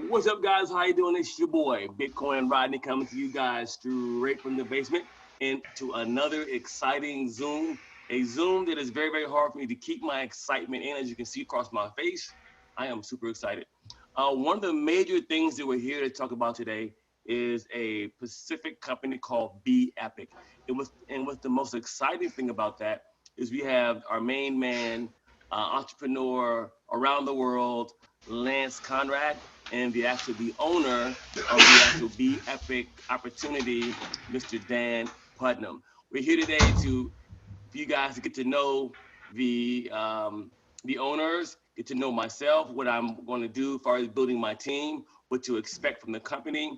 What's up, guys? How you doing? It's your boy, Bitcoin Rodney, coming to you guys straight from the basement into another exciting Zoom. A Zoom that is very, very hard for me to keep my excitement in. As you can see across my face, I am super excited. One of the major things that we're here to talk about today is a Pacific company called Bepic. And what's the most exciting thing about that is we have our main man, entrepreneur around the world, Lance Conrad, and the owner of the actual Bepic opportunity, Mr. Dan Putnam. We're here today for you guys to get to know the owners, get to know myself, what I'm going to do as far as building my team, what to expect from the company,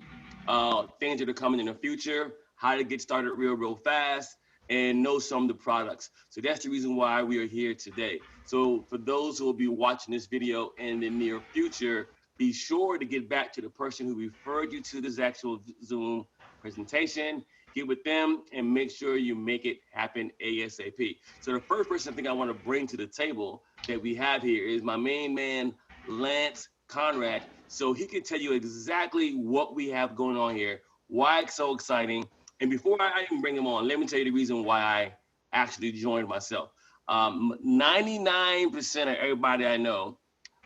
things that are coming in the future, how to get started real fast, and know some of the products. So that's the reason why we are here today. So for those who will be watching this video in the near future, be sure to get back to the person who referred you to this actual Zoom presentation, get with them, and make sure you make it happen ASAP. So the first person I think I want to bring to the table that we have here is my main man, Lance Conrad. So he can tell you exactly what we have going on here, why it's so exciting. And before I even bring him on, let me tell you the reason why I actually joined myself. 99% of everybody I know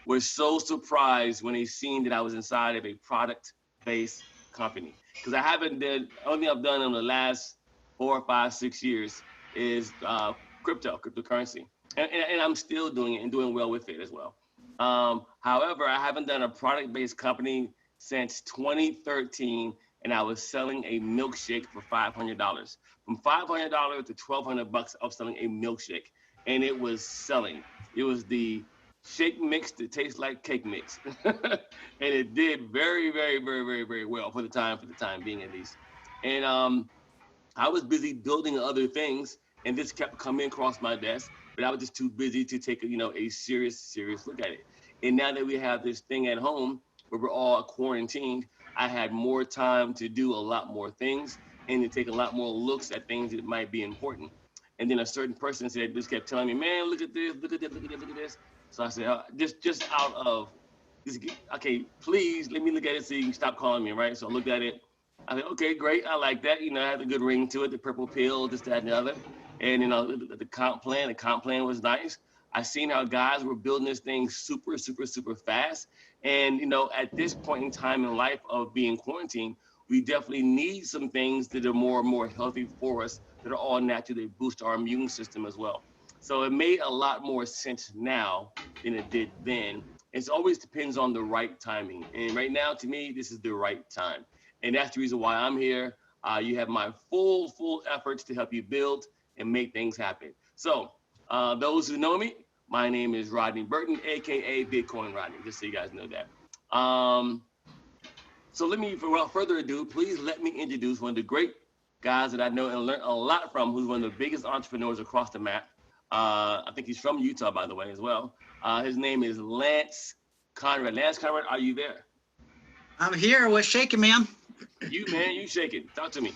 were so surprised when they seen that I was inside of a product-based company. Because only thing I've done in the last 4, 5, 6 years is cryptocurrency. And I'm still doing it and doing well with it as well. However, I haven't done a product-based company since 2013, and I was selling a milkshake for $500. From $500 to $1,200, I was selling a milkshake, and it was selling. It was the shake mix that tastes like cake mix, and it did very, very, very, very, very well for the time being, at least. And I was busy building other things, and this kept coming across my desk, but I was just too busy to take a serious look at it. And now that we have this thing at home where we're all quarantined, I had more time to do a lot more things and to take a lot more looks at things that might be important. And then a certain person just kept telling me, man, look at this, look at this, look at this, look at this. So I said, just out of, okay, please let me look at it so you can stop calling me, right? So I looked at it. I said, okay, great, I like that. It had a good ring to it, the purple pill, this, that, and the other. And the comp plan was nice. I seen how guys were building this thing super fast. And at this point in time in life of being quarantined, we definitely need some things that are more healthy for us, that are all natural, they boost our immune system as well. So it made a lot more sense now than it did then. It always depends on the right timing. And right now, to me, this is the right time. And that's the reason why I'm here. You have my full efforts to help you build and make things happen. So those who know me, my name is Rodney Burton, AKA Bitcoin Rodney, just so you guys know that. So without further ado, please let me introduce one of the great guys that I know and learned a lot from, who's one of the biggest entrepreneurs across the map. I think he's from Utah, by the way, as well. His name is Lance Conrad. Lance Conrad, are you there? I'm here. What's shaking, man? You shaking. Talk to me.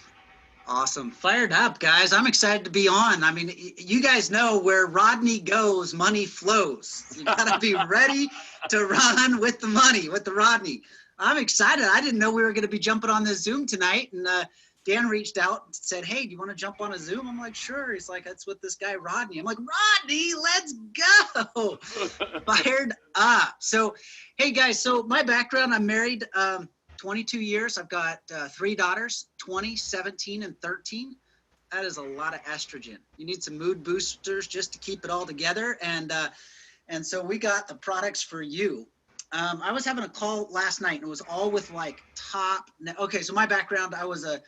Awesome. Fired up, guys. I'm excited to be on. I mean, you guys know where Rodney goes, money flows. You got to be ready to run with the money, with the Rodney. I'm excited. I didn't know we were going to be jumping on this Zoom tonight. And Dan reached out and said, hey, do you want to jump on a Zoom? I'm like, sure. He's like, that's with this guy, Rodney. I'm like, Rodney, let's go. Fired up. So, hey, guys, so my background, I'm married 22 years. I've got 3 daughters, 20, 17, and 13. That is a lot of estrogen. You need some mood boosters just to keep it all together. And so we got the products for you. I was having a call last night, and it was all with like top. Okay, so my background, I was a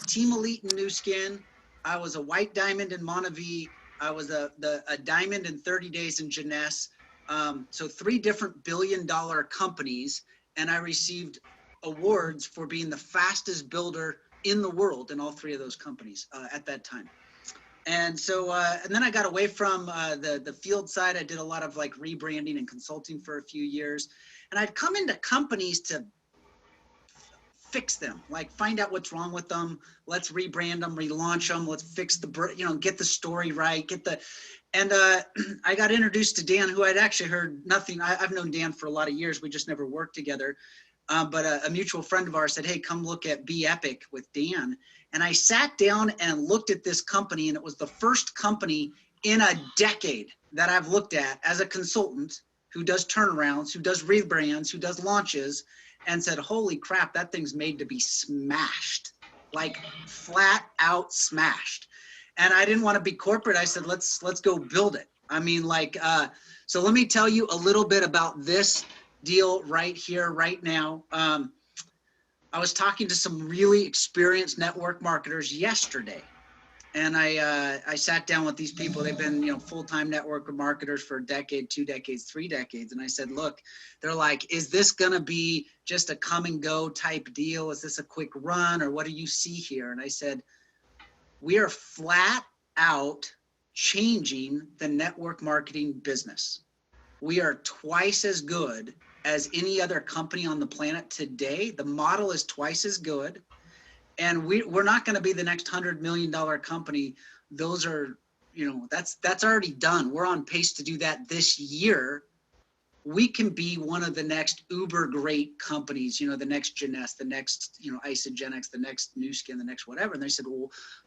team elite in New Skin. I was a white diamond in Montevideo. I was a diamond in 30 days in Jeunesse. So 3 different billion-dollar companies, and I received awards for being the fastest builder in the world in all 3 of those companies at that time. And so, and then I got away from the field side. I did a lot of like rebranding and consulting for a few years. And I'd come into companies to fix them, like find out what's wrong with them. Let's rebrand them, relaunch them. Let's fix get the story right, and I got introduced to Dan, who I'd actually heard nothing. I've known Dan for a lot of years. We just never worked together. but a mutual friend of ours said, hey, come look at Bepic with Dan. And I sat down and looked at this company, and it was the first company in a decade that I've looked at as a consultant who does turnarounds, who does rebrands, who does launches, and said, holy crap, that thing's made to be smashed, like flat out smashed. And I didn't want to be corporate. I said, let's go build it. I mean, like, so let me tell you a little bit about this deal right here, right now. I was talking to some really experienced network marketers yesterday, and I sat down with these people. They've been, full-time network marketers for a decade, 2 decades, 3 decades. And I said, look, they're like, is this going to be just a come and go type deal? Is this a quick run, or what do you see here? And I said, we are flat out changing the network marketing business. We are twice as good as any other company on the planet today. The model is twice as good. And we're not going to be the next $100 million company. Those are, that's already done. We're on pace to do that this year. We can be one of the next uber great companies, the next Genest, the next, Isogenics, the next Nu Skin, the next whatever. And they said,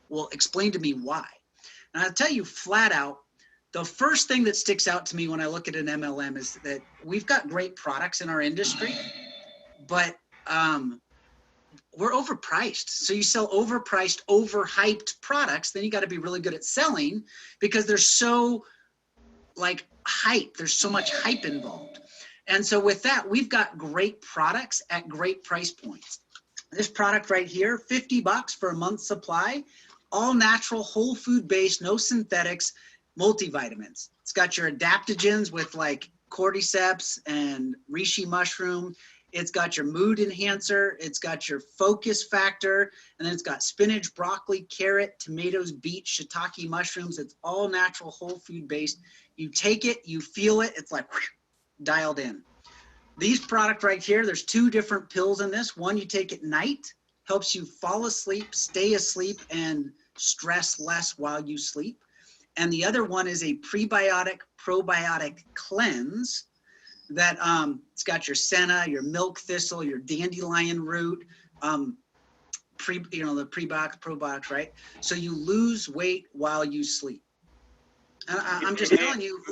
well, explain to me why. And I'll tell you flat out, the first thing that sticks out to me when I look at an MLM is that we've got great products in our industry, but we're overpriced. So you sell overpriced, overhyped products, then you got to be really good at selling because there's so hype. There's so much hype involved. And so with that, we've got great products at great price points. This product right here, $50 for a month's supply, all natural, whole food based, no synthetics, multivitamins. It's got your adaptogens with like cordyceps and reishi mushroom. It's got your mood enhancer. It's got your focus factor. And then it's got spinach, broccoli, carrot, tomatoes, beet, shiitake mushrooms. It's all natural, whole food based. You take it, you feel it. It's like dialed in. These products right here, there's 2 different pills in this. One you take at night, helps you fall asleep, stay asleep, and stress less while you sleep. And the other one is a prebiotic, probiotic cleanse that it's got your senna, your milk thistle, your dandelion root, the prebiotics, probiotics, right? So you lose weight while you sleep. And I'm just telling you.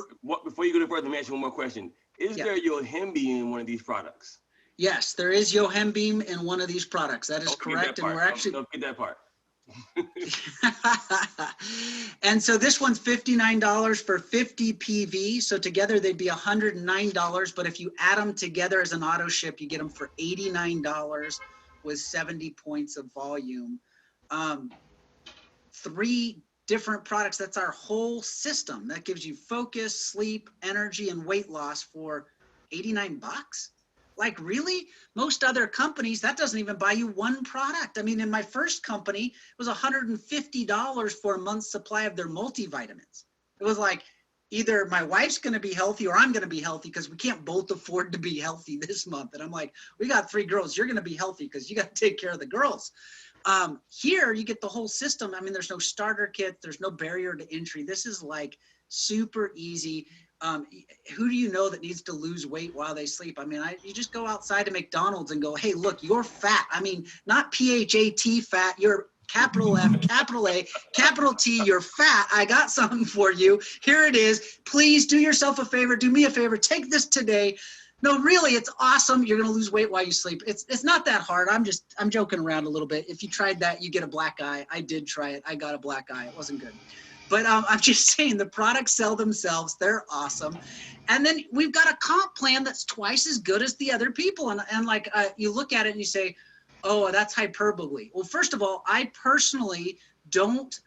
Before you go further, let me ask you one more question. Is there yohimbe in one of these products? Yes, there is yohimbe in one of these products. That is correct. And we're actually. Don't get that part. And so this one's $59 for 50 PV. So together they'd be $109. But if you add them together as an auto ship, you get them for $89 with 70 points of volume. 3 different products. That's our whole system. That gives you focus, sleep, energy, and weight loss for $89. Like really? Most other companies, that doesn't even buy you 1 product. I mean, in my first company, it was $150 for a month's supply of their multivitamins. It was like, either my wife's going to be healthy or I'm going to be healthy because we can't both afford to be healthy this month. And I'm like, we got 3 girls. You're going to be healthy because you got to take care of the girls. Here, you get the whole system. I mean, there's no starter kit. There's no barrier to entry. This is like super easy. Who do you know that needs to lose weight while they sleep? I mean, you just go outside to McDonald's and go, hey, look, you're fat. I mean, not PHAT fat, you're capital F, capital A, capital T, you're fat. I got something for you. Here it is. Please do yourself a favor. Do me a favor. Take this today. No, really, it's awesome. You're going to lose weight while you sleep. It's not that hard. I'm joking around a little bit. If you tried that, you get a black eye. I did try it. I got a black eye. It wasn't good. But I'm just saying the products sell themselves. They're awesome. And then we've got a comp plan that's twice as good as the other people. And like you look at it and you say, oh, that's hyperbole. Well, first of all, I personally don't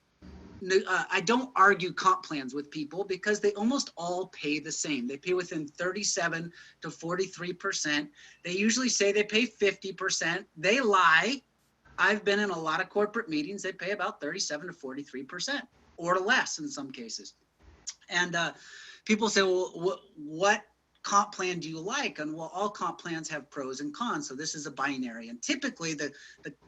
argue comp plans with people because they almost all pay the same. They pay within 37 to 43%. They usually say they pay 50%. They lie. I've been in a lot of corporate meetings. They pay about 37 to 43%. Or less in some cases. And people say, well, what comp plan do you like? And well, all comp plans have pros and cons. So this is a binary. And typically the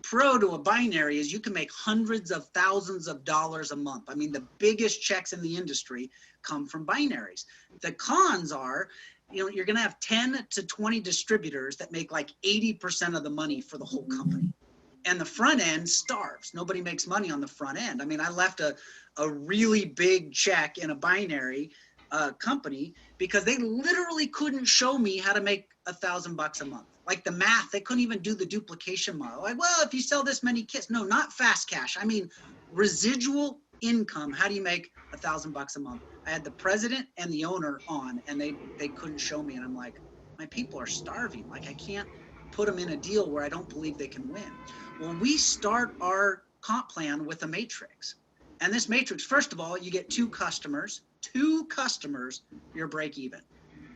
pro to a binary is you can make hundreds of thousands of dollars a month. I mean, the biggest checks in the industry come from binaries. The cons are you're going to have 10 to 20 distributors that make like 80% of the money for the whole company. And the front end starves. Nobody makes money on the front end. I mean, I left a really big check in a binary company because they literally couldn't show me how to make $1,000 a month. Like the math, they couldn't even do the duplication model. Like, well, if you sell this many kits, no, not fast cash. I mean, residual income. How do you make $1,000 a month? I had the president and the owner on, and they couldn't show me. And I'm like, my people are starving. Like, I can't put them in a deal where I don't believe they can win. Well, we start our comp plan with a matrix. And this matrix, first of all, you get two customers, you're break even.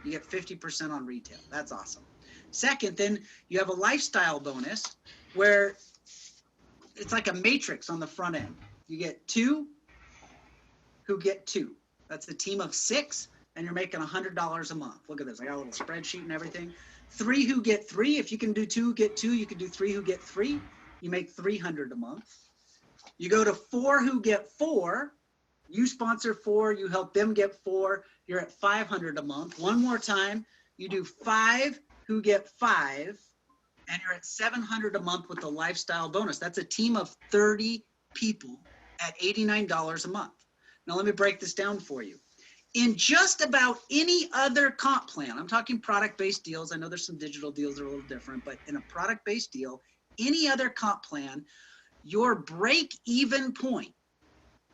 You get 50% on retail. That's awesome. Second, then you have a lifestyle bonus where it's like a matrix on the front end. You get two who get two. That's a team of 6, and you're making $100 a month. Look at this. I got a little spreadsheet and everything. 3 who get 3. If you can do 2 who get 2, you can do 3 who get 3. You make $300 a month. You go to 4 who get 4. You sponsor 4. You help them get 4. You're at $500 a month. One more time. You do 5 who get 5, and you're at $700 a month with the lifestyle bonus. That's a team of 30 people at $89 a month. Now let me break this down for you. In just about any other comp plan, I'm talking product-based deals. I know there's some digital deals that are a little different, but in a product-based deal, any other comp plan, your break-even point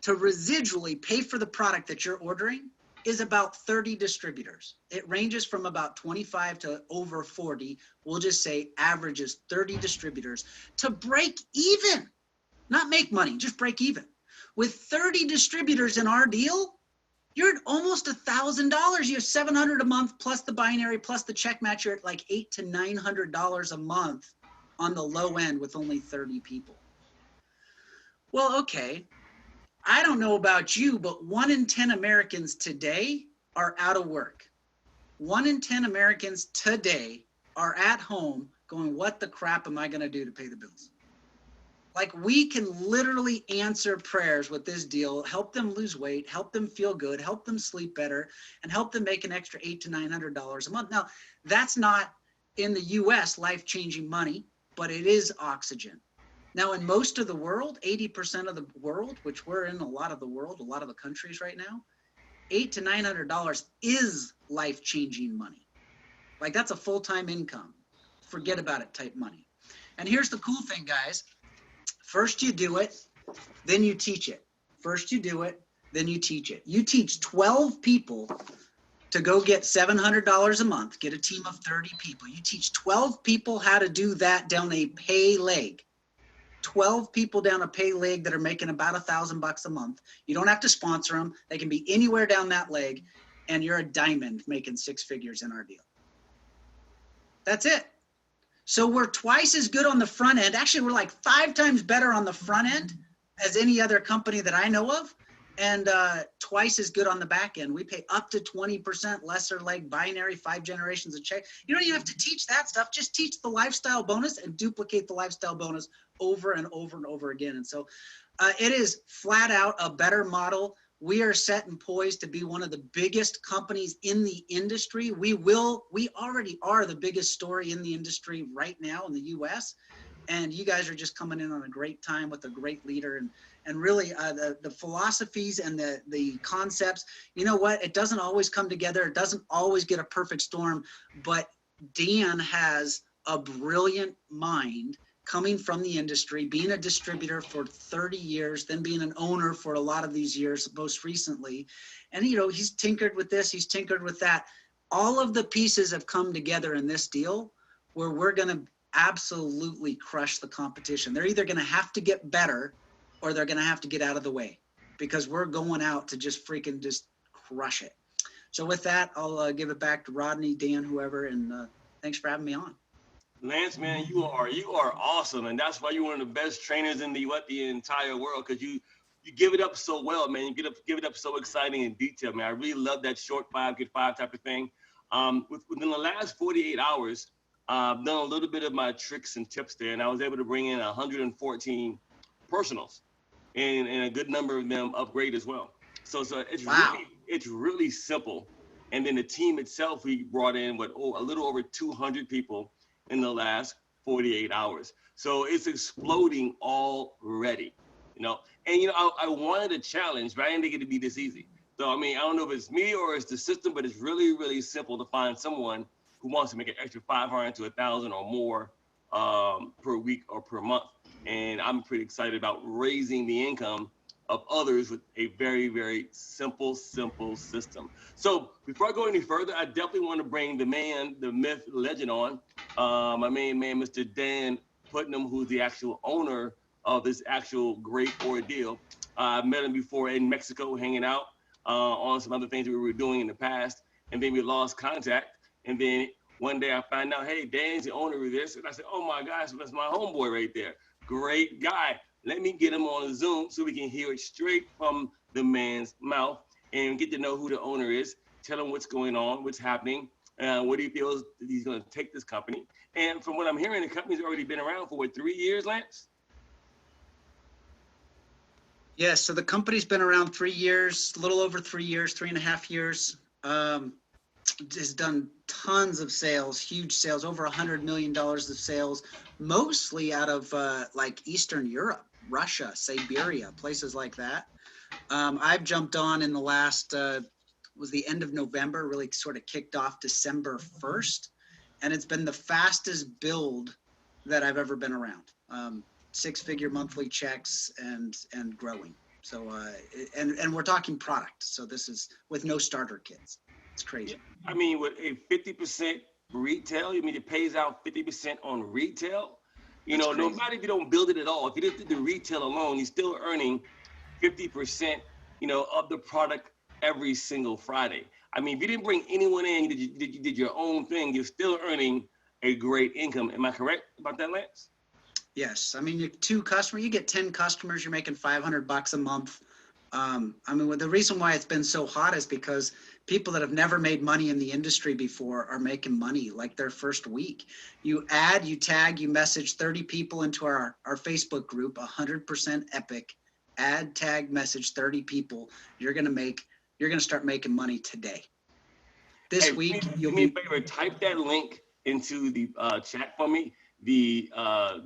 to residually pay for the product that you're ordering is about 30 distributors. It ranges from about 25 to over 40. We'll just say averages 30 distributors to break even, not make money, just break even. With 30 distributors in our deal, you're at almost $1,000. You have $700 a month plus the binary plus the check match. You're at like $800 to $900 a month on the low end with only 30 people. Well, okay. I don't know about you, but 1 in 10 Americans today are out of work. 1 in 10 Americans today are at home going, what the crap am I going to do to pay the bills? Like, we can literally answer prayers with this deal, help them lose weight, help them feel good, help them sleep better, and help them make an extra $800 to $900 a month. Now, that's not in the US life-changing money, but it is oxygen. Now, in most of the world, 80% of the world, which we're in a lot of the world, a lot of the countries right now, $800 to $900 is life-changing money. Like, that's a full-time income. Forget about it type money. And here's the cool thing, guys. First you do it, then you teach it. First you do it, then you teach it. You teach 12 people to go get $700 a month, get a team of 30 people. You teach 12 people how to do that down a pay leg. 12 people down a pay leg that are making about $1,000 a month. You don't have to sponsor them. They can be anywhere down that leg, and you're a diamond making 6 figures in our deal. That's it. So we're twice as good on the front end. Actually, we're like 5 times better on the front end as any other company that I know of, and twice as good on the back end. We pay up to 20% lesser leg binary, 5 generations of check. You don't even have to teach that stuff. Just teach the lifestyle bonus and duplicate the lifestyle bonus over and over and over again. And so it is flat out a better model. We are set and poised to be one of the biggest companies in the industry. We already are the biggest story in the industry right now in the US. And you guys are just coming in on a great time with a great leader. And really the philosophies and the concepts, you know what? It doesn't always come together. It doesn't always get a perfect storm, but Dan has a brilliant mind coming from the industry, being a distributor for 30 years, then being an owner for a lot of these years, most recently. And, you know, he's tinkered with this, he's tinkered with that. All of the pieces have come together in this deal where we're going to absolutely crush the competition. They're either going to have to get better or they're going to have to get out of the way, because we're going out to just freaking just crush it. So with that, I'll give it back to Rodney, Dan, whoever, and thanks for having me on. Lance, man, you are awesome, and that's why you're one of the best trainers in the entire world, because you give it up so well, man. You give it up so exciting and detailed, man. I really love that short 5 get 5 type of thing. Within the last 48 hours, I've done a little bit of my tricks and tips there, and I was able to bring in 114 personals, and a good number of them upgrade as well. So it's wow. It's really simple And then the team itself, we brought in a little over 200 people in the last 48 hours. So it's exploding already, you know. And, you know, I wanted a challenge, but I didn't think it'd be this easy. So, I mean, I don't know if it's me or it's the system, but it's really, really simple to find someone who wants to make an extra 500 to 1,000 or more per week or per month. And I'm pretty excited about raising the income of others with a very, very simple system. So before I go any further, I definitely want to bring the man, the myth, legend on, my main man, Mr. Dan Putnam, who's the actual owner of this actual great ordeal. I met him before in Mexico, hanging out on some other things that we were doing in the past, and then we lost contact. And then one day I find out, hey, Dan's the owner of this, and I said, oh my gosh, that's my homeboy right there. Great guy. Let me get him on a Zoom so we can hear it straight from the man's mouth and get to know who the owner is, tell him what's going on, what's happening, what he feels that he's going to take this company. And from what I'm hearing, the company's already been around for, what, 3 years, Lance? Yes, so the company's been around 3 years, a little over 3 years, 3.5 years. Has done tons of sales, huge sales, over $100 million of sales, mostly out of like Eastern Europe, Russia, Siberia, places like that. I've jumped on in the last, was the end of November, really sort of kicked off December 1st. And it's been the fastest build that I've ever been around. 6-figure monthly checks and growing. So, and we're talking product. So this is with no starter kits. It's crazy. I mean, with a 50% retail, you mean it pays out 50% on retail? You know, no matter if you don't build it at all, if you just did the retail alone, you're still earning 50%, you know, of the product every single Friday. I mean, if you didn't bring anyone in, you did your own thing, you're still earning a great income. Am I correct about that, Lance? Yes. I mean, you get 10 customers, you're making $500 a month. I mean, the reason why it's been so hot is because people that have never made money in the industry before are making money like their first week. You add, you tag, you message 30 people into our Facebook group, 100% Epic, add, tag, message 30 people. You're going to start making money today. This week, do me a favor, type that link into the chat for me, the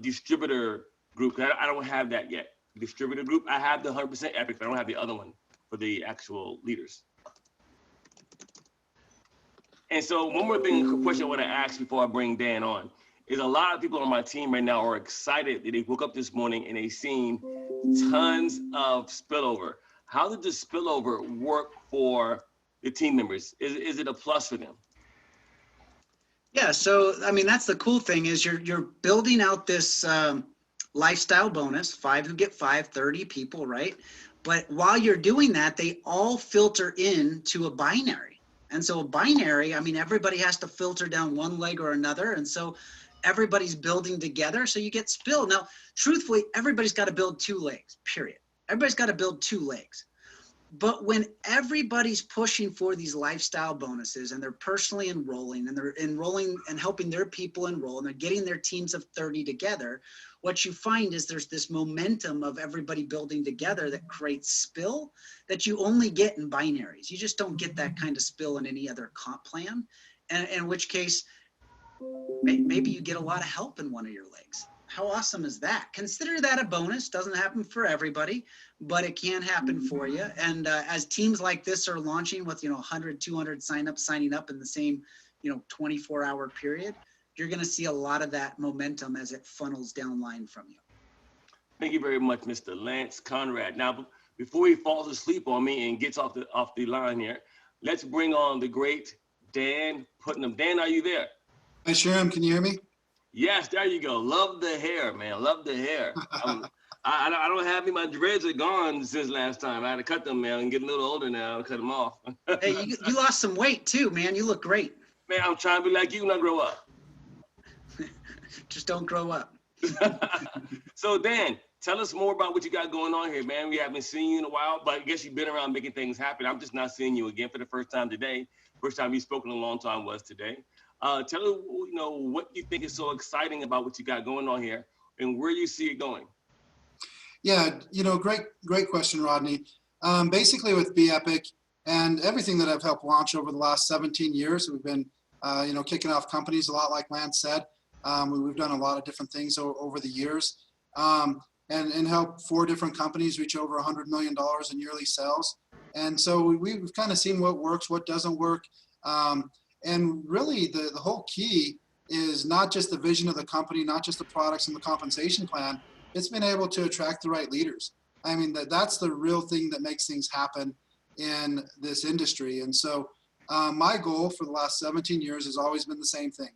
distributor group. I don't have that yet. Distributor group. I have the 100% Epic, but I don't have the other one for the actual leaders. And so one more question I want to ask before I bring Dan on is a lot of people on my team right now are excited that they woke up this morning and they've seen tons of spillover. How did the spillover work for the team members? Is it a plus for them? Yeah, so I mean, that's the cool thing is you're building out this lifestyle bonus, 5 who get 5, 30 people, right? But while you're doing that, they all filter into a binary. And so a binary, I mean, everybody has to filter down one leg or another. And so everybody's building together. So you get spilled. Now, truthfully, everybody's got to build 2 legs, period. Everybody's got to build 2 legs. But when everybody's pushing for these lifestyle bonuses and they're personally enrolling and they're enrolling and helping their people enroll and they're getting their teams of 30 together, what you find is there's this momentum of everybody building together that creates spill that you only get in binaries. You just don't get that kind of spill in any other comp plan. And in which case, maybe you get a lot of help in one of your legs. How awesome is that? Consider that a bonus. Doesn't happen for everybody, but it can happen for you. And as teams like this are launching with, 100, 200 signing up in the same, 24-hour period, you're going to see a lot of that momentum as it funnels down line from you. Thank you very much, Mr. Lance Conrad. Now, before he falls asleep on me and gets off the line here, let's bring on the great Dan Putnam. Dan, are you there? I sure am. Can you hear me? Yes, there you go. Love the hair, man. Love the hair. I don't have any. My dreads are gone since last time. I had to cut them, man. I'm getting a little older now. Cut them off. Hey, you lost some weight too, man. You look great. Man, I'm trying to be like you when I grow up. Just don't grow up. So Dan, tell us more about what you got going on here, man. We haven't seen you in a while, but I guess you've been around making things happen. I'm just not seeing you again for the first time today. First time you've spoken in a long time was today. Tell us, what you think is so exciting about what you got going on here and where you see it going. Yeah, great question, Rodney. Basically with Bepic, and everything that I've helped launch over the last 17 years. We've been, kicking off companies a lot, like Lance said. We've done a lot of different things over the years, and helped 4 different companies reach over $100 million in yearly sales. And so we've kind of seen what works, what doesn't work. And really the whole key is not just the vision of the company, not just the products and the compensation plan. It's been able to attract the right leaders. I mean, that's the real thing that makes things happen in this industry. And so my goal for the last 17 years has always been the same thing.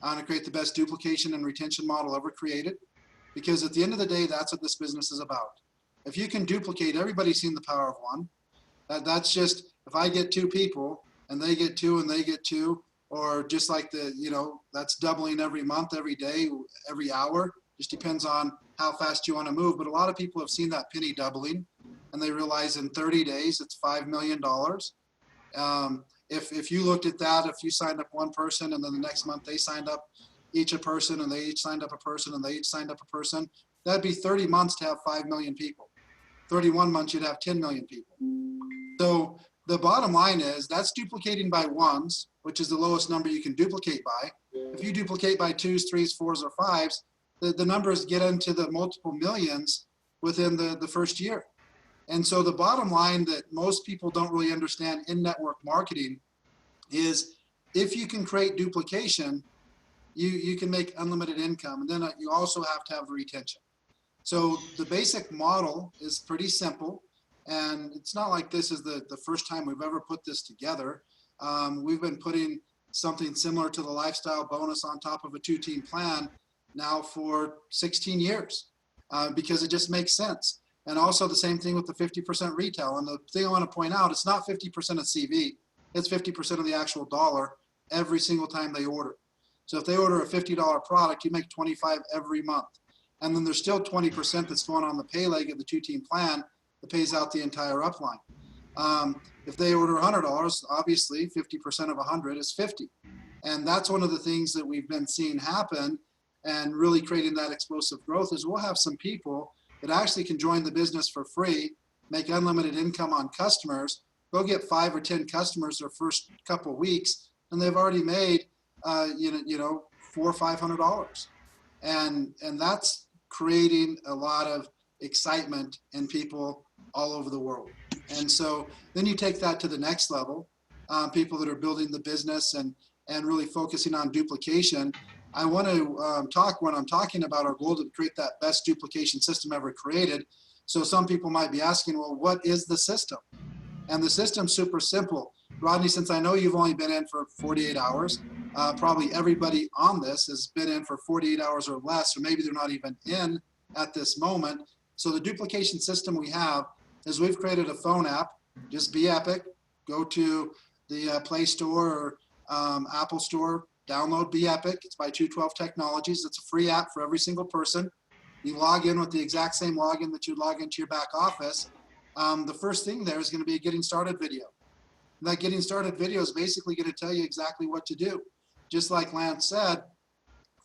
I want to create the best duplication and retention model ever created, because at the end of the day, that's what this business is about. If you can duplicate, everybody's seen the power of one. That's just, if I get 2 people and they get 2 and they get 2, or just like that's doubling every month, every day, every hour. Just depends on how fast you want to move. But a lot of people have seen that penny doubling, and they realize in 30 days it's $5 million. If you looked at that, if you signed up one person and then the next month they signed up each a person, and they each signed up a person, and they each signed up a person, that'd be 30 months to have 5 million people. 31 months, you'd have 10 million people. So the bottom line is that's duplicating by ones, which is the lowest number you can duplicate by. If you duplicate by 2s, 3s, 4s, or 5s, the numbers get into the multiple millions within the first year. And so the bottom line that most people don't really understand in network marketing is if you can create duplication, you can make unlimited income. And then you also have to have retention. So the basic model is pretty simple. And it's not like this is the first time we've ever put this together. We've been putting something similar to the lifestyle bonus on top of a 2-team plan now for 16 years because it just makes sense. And also the same thing with the 50% retail. And the thing I want to point out, it's not 50% of CV, it's 50% of the actual dollar every single time they order. So if they order a $50 product, you make 25 every month. And then there's still 20% that's going on the pay leg of the 2-team plan that pays out the entire upline. If they order $100, obviously 50% of 100 is 50. And that's one of the things that we've been seeing happen and really creating that explosive growth is we'll have some people that actually can join the business for free, make unlimited income on customers, go get 5 or 10 customers their first couple weeks, and they've already made $400 or $500. And that's creating a lot of excitement in people all over the world. And so then you take that to the next level, people that are building the business and really focusing on duplication. I want to talk when I'm talking about our goal to create that best duplication system ever created. So some people might be asking, well, what is the system? And the system's super simple. Rodney, since I know you've only been in for 48 hours, probably everybody on this has been in for 48 hours or less, or maybe they're not even in at this moment. So the duplication system we have is we've created a phone app, just Bepic. Go to the Play Store or Apple Store, download Bepic. It's by 212 Technologies. It's a free app for every single person. You log in with the exact same login that you log into your back office. The first thing there is going to be a getting started video. And that getting started video is basically going to tell you exactly what to do. Just like Lance said,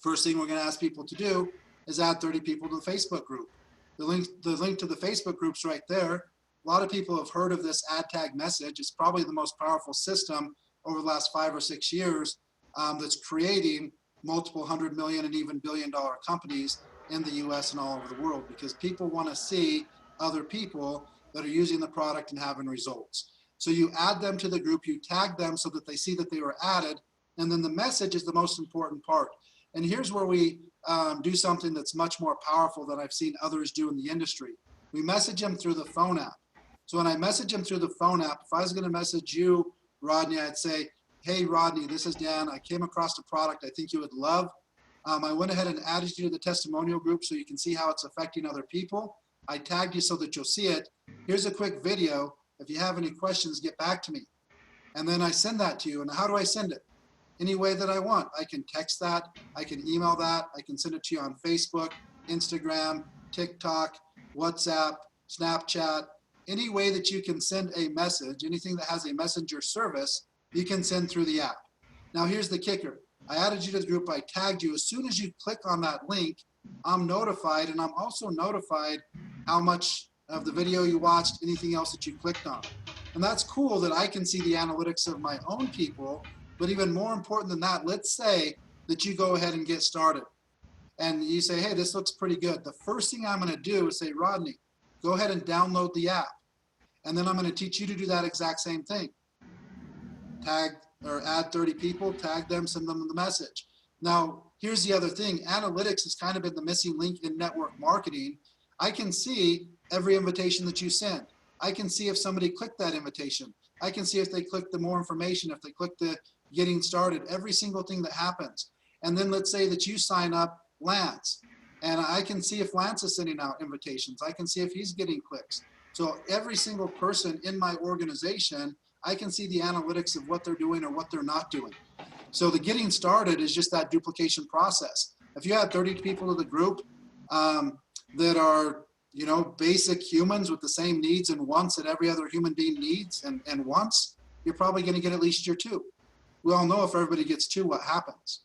first thing we're going to ask people to do is add 30 people to the Facebook group. The link to the Facebook group's right there. A lot of people have heard of this ad tag message. It's probably the most powerful system over the last 5 or 6 years that's creating multiple $100 million and even billion-dollar companies in the US and all over the world, because people want to see other people that are using the product and having results. So you add them to the group, you tag them so that they see that they were added, and then the message is the most important part. And here's where we do something that's much more powerful than I've seen others do in the industry. We message them through the phone app. So when I message them through the phone app, if I was going to message you, Rodney, I'd say, hey, Rodney, this is Dan. I came across a product I think you would love. I went ahead and added you to the testimonial group so you can see how it's affecting other people. I tagged you so that you'll see it. Here's a quick video. If you have any questions, get back to me. And then I send that to you. And how do I send it? Any way that I want. I can text that. I can email that. I can send it to you on Facebook, Instagram, TikTok, WhatsApp, Snapchat. Any way that you can send a message, anything that has a messenger service, you can send through the app. Now here's the kicker. I added you to the group. I tagged you. As soon as you click on that link, I'm notified, and I'm also notified how much of the video you watched, anything else that you clicked on. And that's cool that I can see the analytics of my own people. But even more important than that, let's say that you go ahead and get started and you say, hey, this looks pretty good. The first thing I'm going to do is say, Rodney, go ahead and download the app. And then I'm going to teach you to do that exact same thing. Tag or add 30 people, tag them, send them the message. Now, here's the other thing. Analytics has kind of been the missing link in network marketing. I can see every invitation that you send. I can see if somebody clicked that invitation. I can see if they clicked the more information, if they clicked the getting started, every single thing that happens. And then let's say that you sign up Lance, and I can see if Lance is sending out invitations. I can see if he's getting clicks. So every single person in my organization, I can see the analytics of what they're doing or what they're not doing. So the getting started is just that duplication process. If you have 30 people in the group that are, you know, basic humans with the same needs and wants that every other human being needs and wants, you're probably going to get at least your 2. We all know if everybody gets 2, what happens.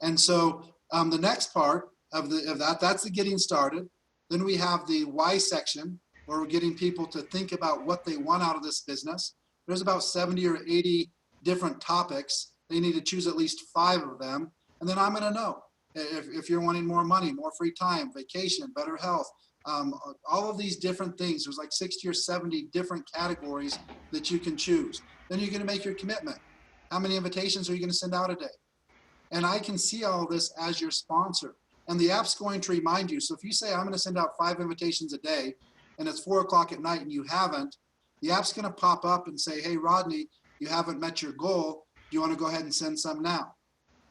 And so the next part of that, that's the getting started. Then we have the why section, where we're getting people to think about what they want out of this business. There's about 70 or 80 different topics. They need to choose at least 5 of them. And then I'm going to know if you're wanting more money, more free time, vacation, better health, all of these different things. There's like 60 or 70 different categories that you can choose. Then you're going to make your commitment. How many invitations are you going to send out a day? And I can see all of this as your sponsor. And the app's going to remind you. So if you say, I'm going to send out 5 invitations a day, and it's 4 o'clock at night and you haven't, the app's going to pop up and say, hey, Rodney, you haven't met your goal. Do you want to go ahead and send some now?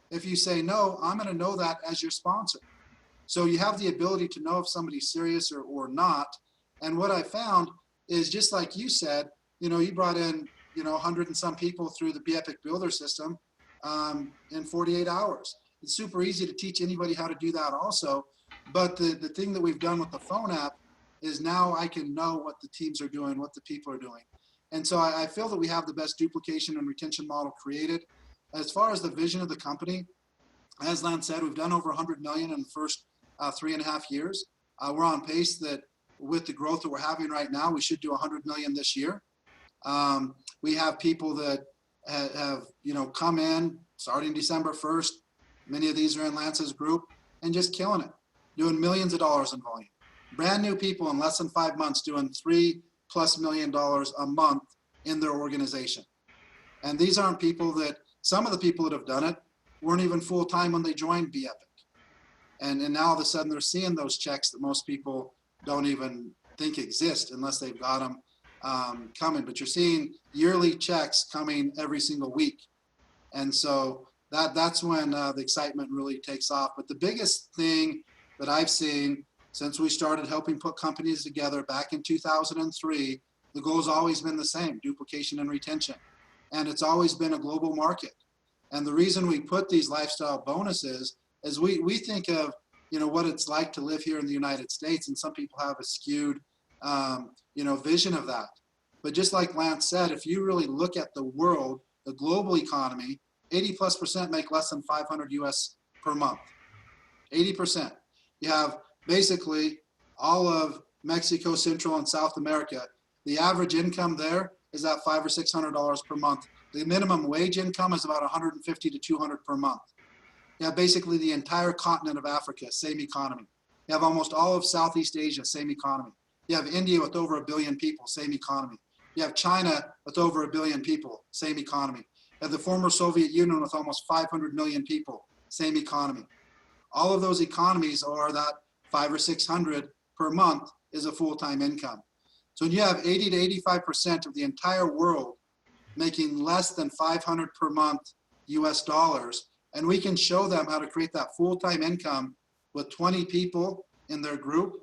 If you say no, I'm going to know that as your sponsor. So you have the ability to know if somebody's serious or not. And what I found is, just like you said, you know, you brought in, you know, 100 and some people through the Bepic builder system in 48 hours. It's super easy to teach anybody how to do that also. But the thing that we've done with the phone app is now I can know what the teams are doing, what the people are doing. And so I feel that we have the best duplication and retention model created. As far as the vision of the company, as Lance said, we've done over 100 million in the first 3.5 years. We're on pace that with the growth that we're having right now, we should do 100 million this year. We have people that have, you know, come in starting December 1st. Many of these are in Lance's group and just killing it, doing millions of dollars in volume. Brand new people in less than 5 months doing $3+ million a month in their organization. And these aren't people that, some of the people that have done it weren't even full-time when they joined Bepic. And now all of a sudden they're seeing those checks that most people don't even think exist unless they've got them coming. But you're seeing yearly checks coming every single week. And so that's when the excitement really takes off. But the biggest thing that I've seen since we started helping put companies together back in 2003, the goal's always been the same: duplication and retention. And it's always been a global market. And the reason we put these lifestyle bonuses is we think of, you know, what it's like to live here in the United States, and some people have a skewed, you know, vision of that. But just like Lance said, if you really look at the world, the global economy, 80+% make less than 500 US per month. 80%. You have basically all of Mexico, Central and South America. The average income there is at $500 or $600 per month. The minimum wage income is about 150 to 200 per month. You have basically the entire continent of Africa, same economy. You have almost all of Southeast Asia, same economy. You have India with over 1 billion people, same economy. You have China with over 1 billion people, same economy. You have the former Soviet Union with almost 500 million people, same economy. All of those economies are that 500 or 600 per month is a full-time income. So when you have 80 to 85% of the entire world making less than 500 per month US dollars, and we can show them how to create that full-time income with 20 people in their group,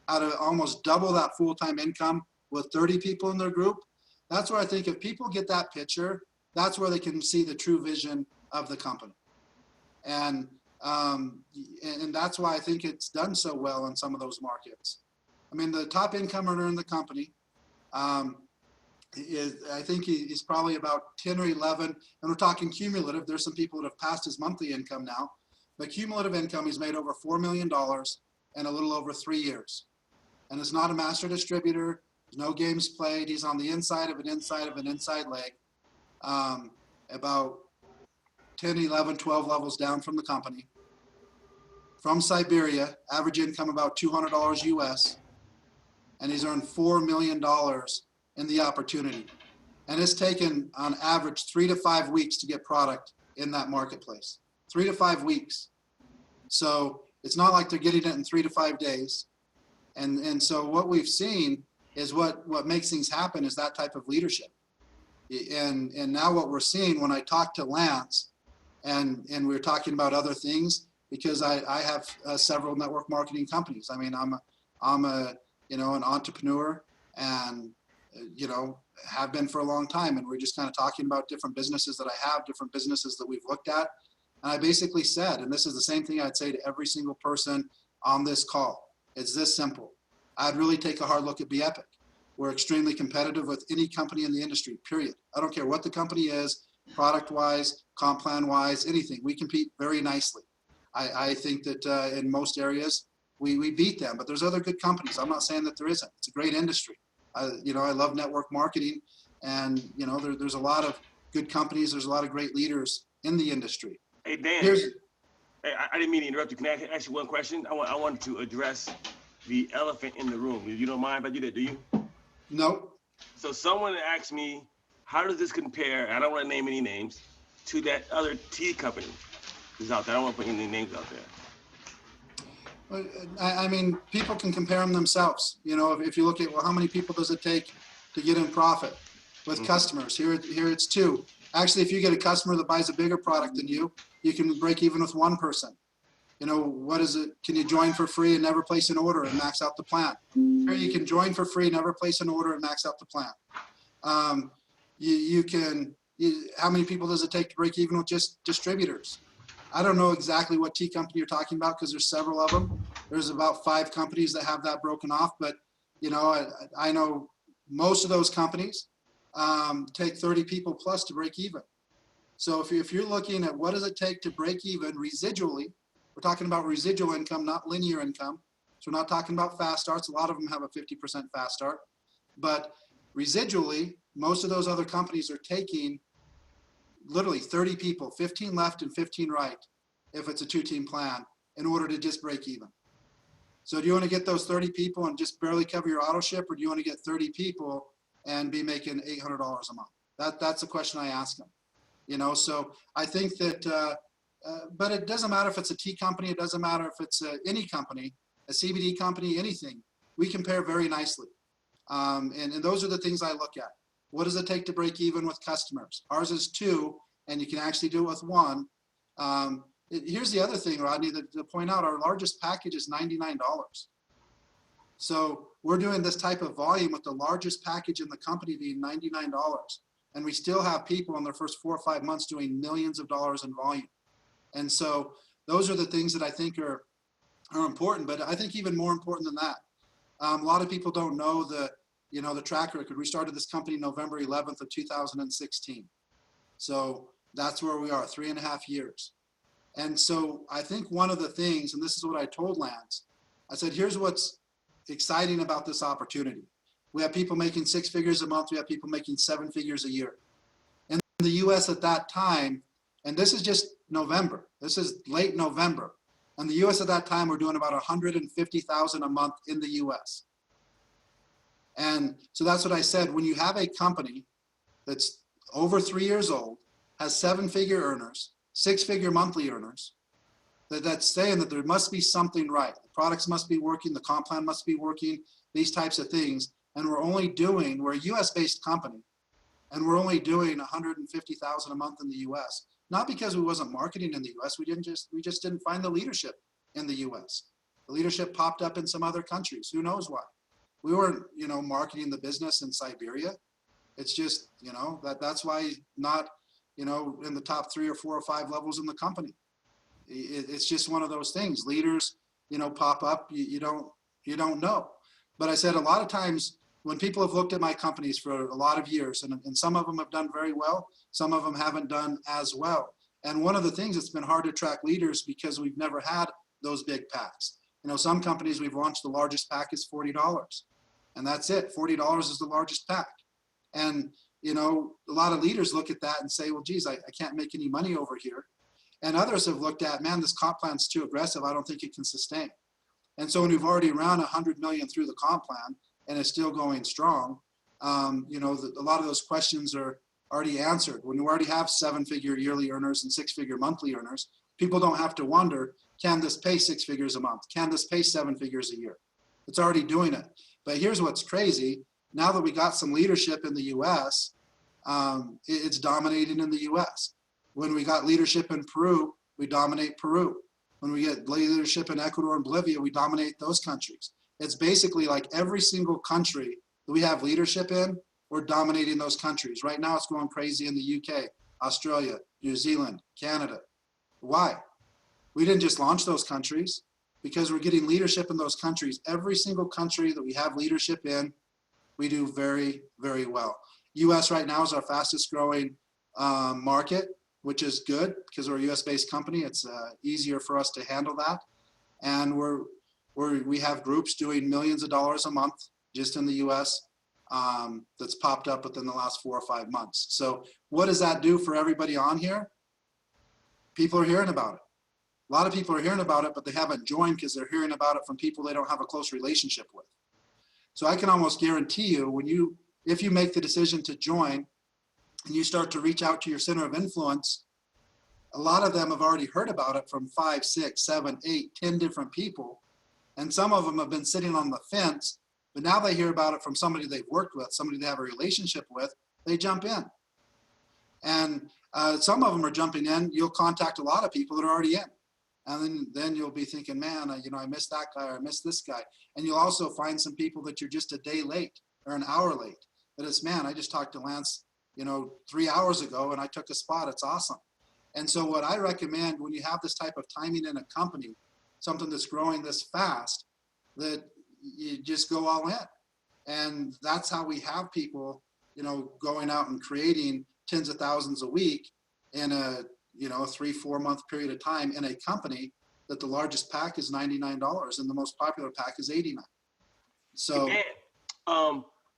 how to almost double that full-time income with 30 people in their group. That's where I think if people get that picture, that's where they can see the true vision of the company. And that's why I think it's done so well in some of those markets. I mean, the top income earner in the company, I think he's probably about 10 or 11, and we're talking cumulative. There's some people that have passed his monthly income now, but cumulative income, he's made over $4 million in a little over 3 years. And it's not a master distributor. There's no games played. He's on the inside of an inside leg, about 10, 11, 12 levels down from the company. From Siberia, average income about $200 US, and he's earned $4 million in the opportunity. And it's taken, on average, 3 to 5 weeks to get product in that marketplace. 3 to 5 weeks. So it's not like they're getting it in 3 to 5 days. And so what we've seen is what makes things happen is that type of leadership. And now what we're seeing when I talk to Lance, and we're talking about other things, because I have several network marketing companies. I mean, I'm a an entrepreneur, and have been for a long time, and we're just kind of talking about different businesses that I have, different businesses that we've looked at. And I basically said, and this is the same thing I'd say to every single person on this call, it's this simple. I'd really take a hard look at Bepic. We're extremely competitive with any company in the industry, period. I don't care what the company is, product-wise, comp plan-wise, anything. We compete very nicely. I think that in most areas, we beat them, but there's other good companies. I'm not saying that there isn't. It's a great industry. I love network marketing, and there's a lot of good companies. There's a lot of great leaders in the industry. Hey, Dan, hey, I didn't mean to interrupt you. Can I ask you one question? I wanted to address the elephant in the room. You don't mind if I do that, do you? No. So someone asked me, how does this compare, I don't want to name any names, to that other tea company that's out there? I don't want to put any names out there. I mean, people can compare them themselves. If you look at, well, how many people does it take to get in profit with customers? Here it's 2. Actually, if you get a customer that buys a bigger product than you can break even with 1 person. What is it? Can you join for free and never place an order and max out the plan? Here you can join for free, never place an order, and max out the plan. How many people does it take to break even with just distributors? I don't know exactly what tea company you're talking about, because there's several of them. There's about 5 companies that have that broken off, but I know most of those companies take 30 people plus to break even. So if you're looking at what does it take to break even residually, we're talking about residual income, not linear income. So we're not talking about fast starts. A lot of them have a 50% fast start, but residually, most of those other companies are taking literally 30 people, 15 left and 15 right, if it's a 2-team plan, in order to just break even. So do you want to get those 30 people and just barely cover your auto ship, or do you want to get 30 people and be making $800 a month? That's the question I ask them. So I think that, but it doesn't matter if it's a tea company, it doesn't matter if it's any company, a CBD company, anything. We compare very nicely. And those are the things I look at. What does it take to break even with customers? Ours is 2, and you can actually do it with 1. Here's the other thing, Rodney, to point out, our largest package is $99. So we're doing this type of volume with the largest package in the company being $99. And we still have people in their first 4 or 5 months doing millions of dollars in volume. And so those are the things that I think are important, but I think even more important than that, a lot of people don't know the track record. We started this company November 11th of 2016. So that's where we are, 3.5 years. And so I think one of the things, and this is what I told Lance, I said, here's what's exciting about this opportunity. We have people making 6 figures a month. We have people making 7 figures a year. In the US at that time, and this is just November, this is late November. In the US at that time, we're doing about 150,000 a month in the US. And so that's what I said. When you have a company that's over 3 years old, has 7-figure earners, 6-figure monthly earners, that's saying that there must be something right. The products must be working, the comp plan must be working, these types of things. And we're a US-based company, and we're only doing 150,000 a month in the US. Not because we wasn't marketing in the US, we just didn't find the leadership in the US. The leadership popped up in some other countries. Who knows why? We weren't, marketing the business in Siberia. It's just, that's why not, in the top 3 or 4 or 5 levels in the company. It's just one of those things. Leaders, pop up. You don't know. But I said a lot of times when people have looked at my companies for a lot of years, and some of them have done very well, some of them haven't done as well. And one of the things that's been hard to track leaders because we've never had those big packs. Some companies we've launched, the largest pack is $40. and that's it. $40 is the largest pack. And, you know, a lot of leaders look at that and say, well, geez, I can't make any money over here. And others have looked at, man, this comp plan's too aggressive. I don't think it can sustain. And so when we've already run 100 million through the comp plan and it's still going strong, you know, a lot of those questions are already answered. When you already have 7-figure yearly earners and 6-figure monthly earners, people don't have to wonder, can this pay 6 figures a month? Can this pay 7 figures a year? It's already doing it. But here's what's crazy. Now that we got some leadership in the US, it's dominating in the US. When we got leadership in Peru, we dominate Peru. When we get leadership in Ecuador and Bolivia, we dominate those countries. It's basically like every single country that we have leadership in, we're dominating those countries. Right now it's going crazy in the UK, Australia, New Zealand, Canada. Why? We didn't just launch those countries because we're getting leadership in those countries. Every single country that we have leadership in, we do very, very well. US right now is our fastest growing market, which is good because we're a US-based company. It's easier for us to handle that. And we have groups doing millions of dollars a month just in the US that's popped up within the last 4 or 5 months. So what does that do for everybody on here? People are hearing about it. A lot of people are hearing about it, but they haven't joined because they're hearing about it from people they don't have a close relationship with. So I can almost guarantee you, if you make the decision to join and you start to reach out to your center of influence, a lot of them have already heard about it from 5, 6, 7, 8, 10 different people. And some of them have been sitting on the fence, but now they hear about it from somebody they've worked with, somebody they have a relationship with, they jump in. And some of them are jumping in. You'll contact a lot of people that are already in. And then you'll be thinking, man, I missed that guy or I missed this guy. And you'll also find some people that you're just a day late or an hour late. That it's, man, I just talked to Lance, 3 hours ago and I took a spot. It's awesome. And so what I recommend when you have this type of timing in a company, something that's growing this fast, that you just go all in. And that's how we have people, going out and creating tens of thousands a week in a 3-4 month period of time in a company that the largest pack is $99 and the most popular pack is $89. So hey,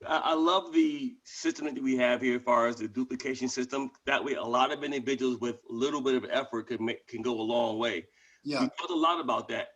I love the system that we have here as far as the duplication system. That way, a lot of individuals with a little bit of effort can go a long way. Yeah. We talked a lot about that.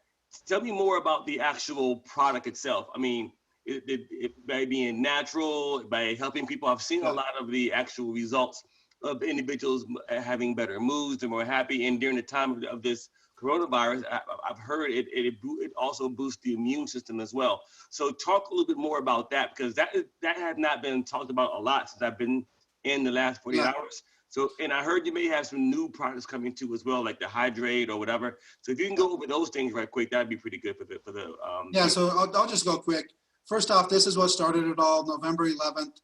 Tell me more about the actual product itself. I mean, it by being natural, by helping people. I've seen a lot of the actual results of individuals having better moods, they're more happy. And during the time of this coronavirus, I've heard it also boosts the immune system as well. So talk a little bit more about that, because that had not been talked about a lot since I've been in the last 48 hours. So, and I heard you may have some new products coming too as well, like the Hydrate or whatever. So if you can go over those things right quick, that'd be pretty good for the yeah, so I'll just go quick. First off, this is what started it all, November 11th,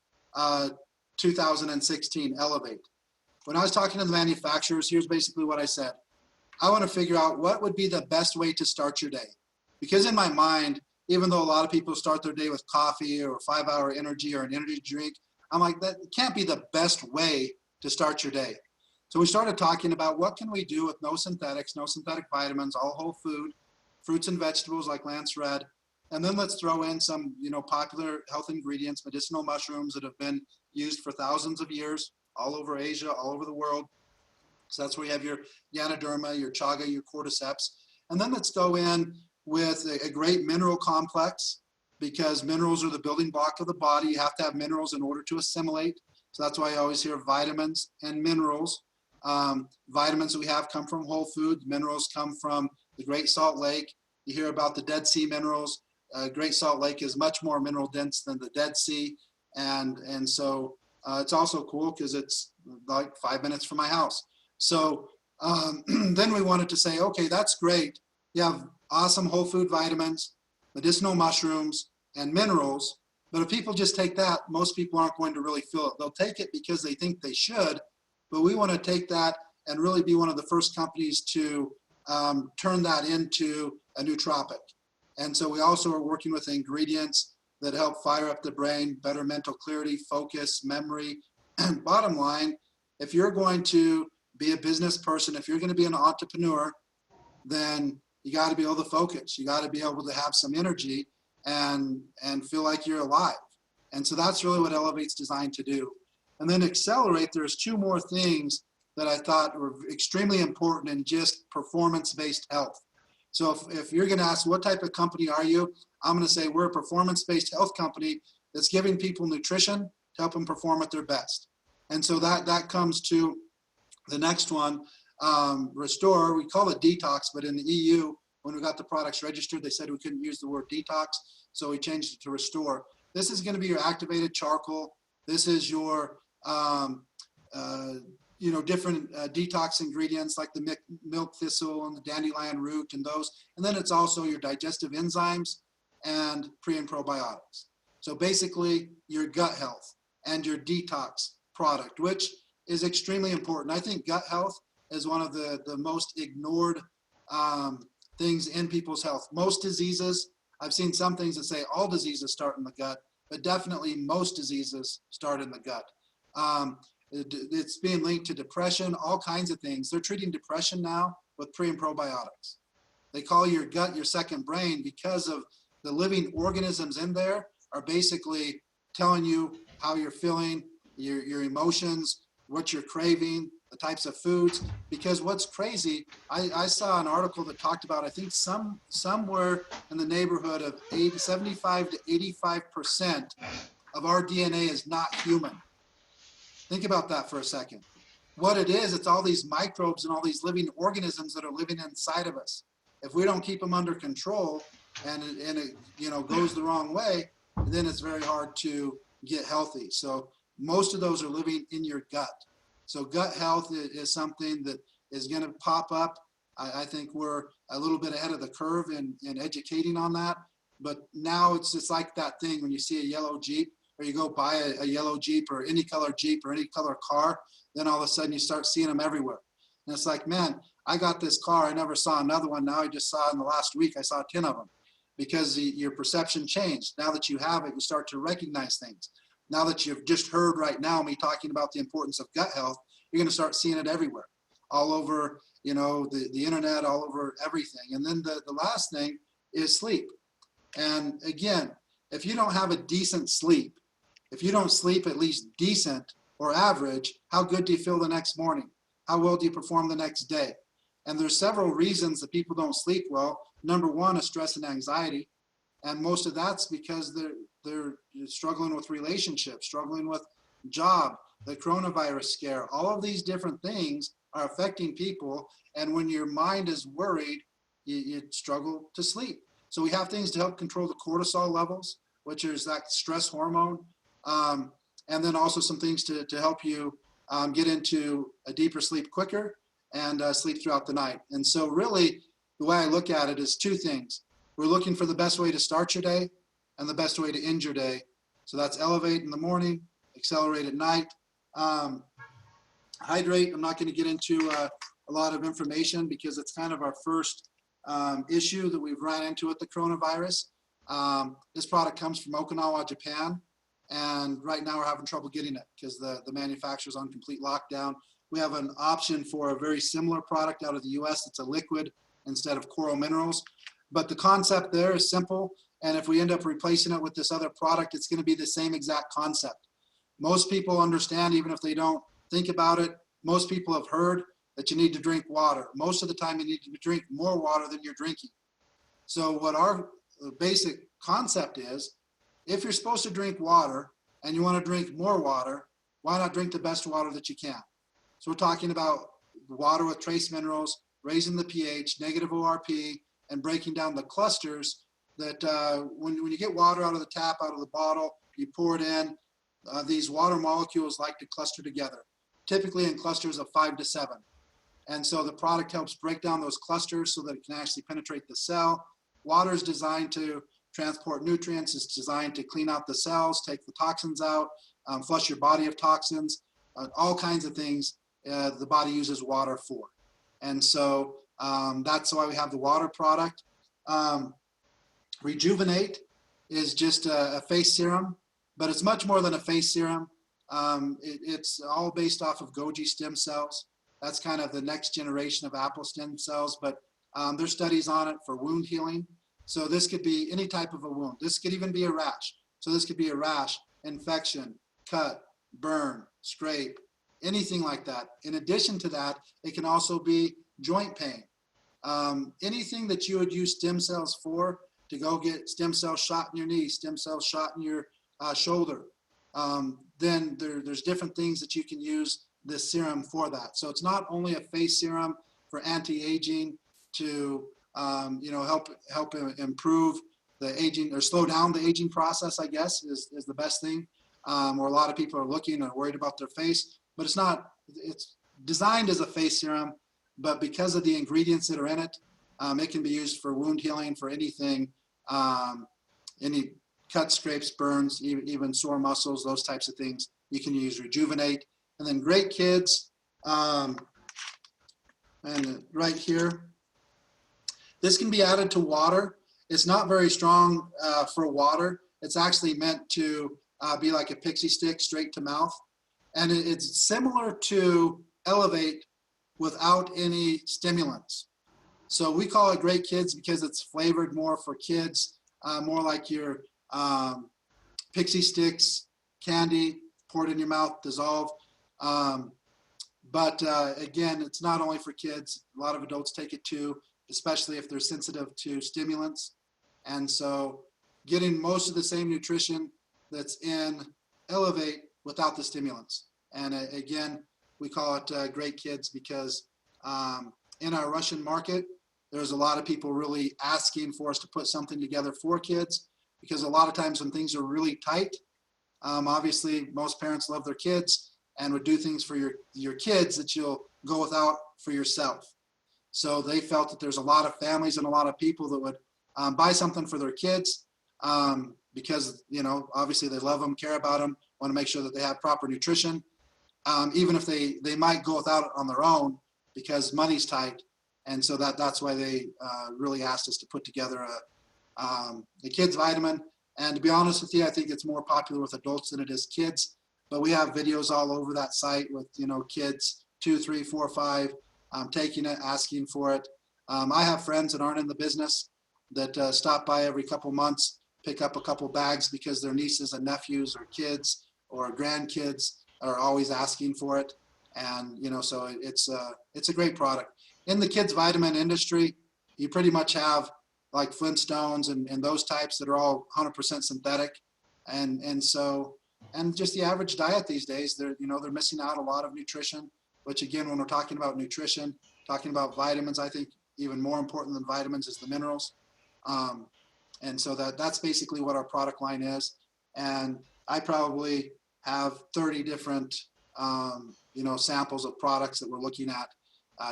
2016, Elevate. When I was talking to the manufacturers, here's basically what I said. I want to figure out what would be the best way to start your day. Because in my mind, even though a lot of people start their day with coffee or 5-hour energy or an energy drink, I'm like, that can't be the best way to start your day. So we started talking about what can we do with no synthetics, no synthetic vitamins, all whole food, fruits and vegetables like Lance read. And then let's throw in some, popular health ingredients, medicinal mushrooms that have been used for thousands of years all over Asia, all over the world. So that's where you have your Yanoderma, your Chaga, your Cordyceps. And then let's go in with a great mineral complex, because minerals are the building block of the body. You have to have minerals in order to assimilate. So that's why I always hear vitamins and minerals. Vitamins that we have come from whole foods. Minerals come from the Great Salt Lake. You hear about the Dead Sea minerals. Great Salt Lake is much more mineral dense than the Dead Sea. And so it's also cool because it's like 5 minutes from my house. So then we wanted to say, okay, that's great. You have awesome whole food vitamins, medicinal mushrooms, and minerals. But if people just take that, most people aren't going to really feel it. They'll take it because they think they should. But we want to take that and really be one of the first companies to turn that into a nootropic. And so we also are working with ingredients that help fire up the brain, better mental clarity, focus, memory. And bottom line, if you're going to be a business person, if you're going to be an entrepreneur, then you got to be able to focus. You got to be able to have some energy. and feel like you're alive. And so that's really what Elevate's designed to do. And then Accelerate, there's two more things that I thought were extremely important in just performance-based health. So if you're gonna ask what type of company are you, I'm gonna say we're a performance-based health company that's giving people nutrition to help them perform at their best. And so that comes to the next one, Restore. We call it detox, but in the EU, when we got the products registered, they said we couldn't use the word detox, so we changed it to Restore. This is gonna be your activated charcoal. This is your, different detox ingredients like the milk thistle and the dandelion root and those. And then it's also your digestive enzymes and pre and probiotics. So basically your gut health and your detox product, which is extremely important. I think gut health is one of the most ignored things in people's health. Most diseases, I've seen some things that say all diseases start in the gut, but definitely most diseases start in the gut. It's being linked to depression, all kinds of things. They're treating depression now with pre and probiotics. They call your gut your second brain because of the living organisms in there are basically telling you how you're feeling, your emotions, what you're craving, the types of foods. Because what's crazy, I saw an article that talked about, I think somewhere in the neighborhood of 75 to 85% of our DNA is not human. Think about that for a second. What it is, it's all these microbes and all these living organisms that are living inside of us. If we don't keep them under control and it goes the wrong way, then it's very hard to get healthy. So most of those are living in your gut. So gut health is something that is going to pop up. I think we're a little bit ahead of the curve in educating on that. But now it's just like that thing when you see a yellow Jeep, or you go buy a yellow Jeep or any color Jeep or any color car, then all of a sudden you start seeing them everywhere. And it's like, man, I got this car, I never saw another one. Now I just saw in the last week, I saw 10 of them because your perception changed. Now that you have it, you start to recognize things. Now that you've just heard right now me talking about the importance of gut health, you're gonna start seeing it everywhere, all over, the internet, all over everything. And then the last thing is sleep. And again, if you don't have a decent sleep, if you don't sleep at least decent or average, how good do you feel the next morning? How well do you perform the next day? And there's several reasons that people don't sleep well. Number one is stress and anxiety. And most of that's because they're struggling with relationships, struggling with job, the coronavirus scare. All of these different things are affecting people. And when your mind is worried, you struggle to sleep. So we have things to help control the cortisol levels, which is that stress hormone. And then also some things to help you get into a deeper sleep quicker and sleep throughout the night. And so really the way I look at it is two things. We're looking for the best way to start your day and the best way to end your day. So that's Elevate in the morning, Accelerate at night. Hydrate, I'm not going to get into a lot of information because it's kind of our first issue that we've run into with the coronavirus. This product comes from Okinawa, Japan. And right now we're having trouble getting it because the manufacturer's on complete lockdown. We have an option for a very similar product out of the US. It's a liquid instead of coral minerals. But the concept there is simple. And if we end up replacing it with this other product, it's going to be the same exact concept. Most people understand, even if they don't think about it, most people have heard that you need to drink water. Most of the time you need to drink more water than you're drinking. So what our basic concept is, if you're supposed to drink water and you want to drink more water, why not drink the best water that you can? So we're talking about water with trace minerals, raising the pH, negative ORP, and breaking down the clusters that when you get water out of the tap, out of the bottle, you pour it in, these water molecules like to cluster together, typically in clusters of 5 to 7. And so the product helps break down those clusters so that it can actually penetrate the cell. Water is designed to transport nutrients. It's designed to clean out the cells, take the toxins out, flush your body of toxins, all kinds of things the body uses water for. And so that's why we have the water product. Rejuvenate is just a face serum, but it's much more than a face serum. It's all based off of Golgi stem cells. That's kind of the next generation of apple stem cells, but there's studies on it for wound healing. So this could be any type of a wound. This could even be a rash. So this could be a rash, infection, cut, burn, scrape, anything like that. In addition to that, it can also be joint pain. Anything that you would use stem cells for, to go get stem cells shot in your knee, stem cells shot in your shoulder, then there's different things that you can use this serum for that. So it's not only a face serum for anti-aging to help improve the aging or slow down the aging process, I guess is the best thing. Where a lot of people are looking or worried about their face, but it's not. It's designed as a face serum, but because of the ingredients that are in it, it can be used for wound healing, for anything, any cuts, scrapes, burns, even sore muscles, those types of things. You can use Rejuvenate. And then Great Kids, and right here, this can be added to water. It's not very strong for water. It's actually meant to be like a pixie stick straight to mouth. And it's similar to Elevate without any stimulants. So we call it Great Kids because it's flavored more for kids, more like your pixie sticks, candy, pour it in your mouth, dissolve. But again, it's not only for kids. A lot of adults take it too, especially if they're sensitive to stimulants. And so getting most of the same nutrition that's in Elevate without the stimulants. And again, we call it Great Kids because in our Russian market, there's a lot of people really asking for us to put something together for kids, because a lot of times when things are really tight, obviously most parents love their kids and would do things for your kids that you'll go without for yourself. So they felt that there's a lot of families and a lot of people that would buy something for their kids because, obviously they love them, care about them, want to make sure that they have proper nutrition, even if they might go without it on their own because money's tight. And so that's why they really asked us to put together a kids vitamin. And to be honest with you, I think it's more popular with adults than it is kids. But we have videos all over that site with kids 2, 3, 4, 5 taking it, asking for it. I have friends that aren't in the business that stop by every couple months, pick up a couple bags because their nieces and nephews or kids or grandkids are always asking for it. And so it's a great product. In the kids vitamin industry, you pretty much have like Flintstones and those types that are all 100% synthetic, and just the average diet these days, they're missing out a lot of nutrition. Which again, when we're talking about nutrition, talking about vitamins, I think even more important than vitamins is the minerals. And so that's basically what our product line is. And I probably have 30 different samples of products that we're looking at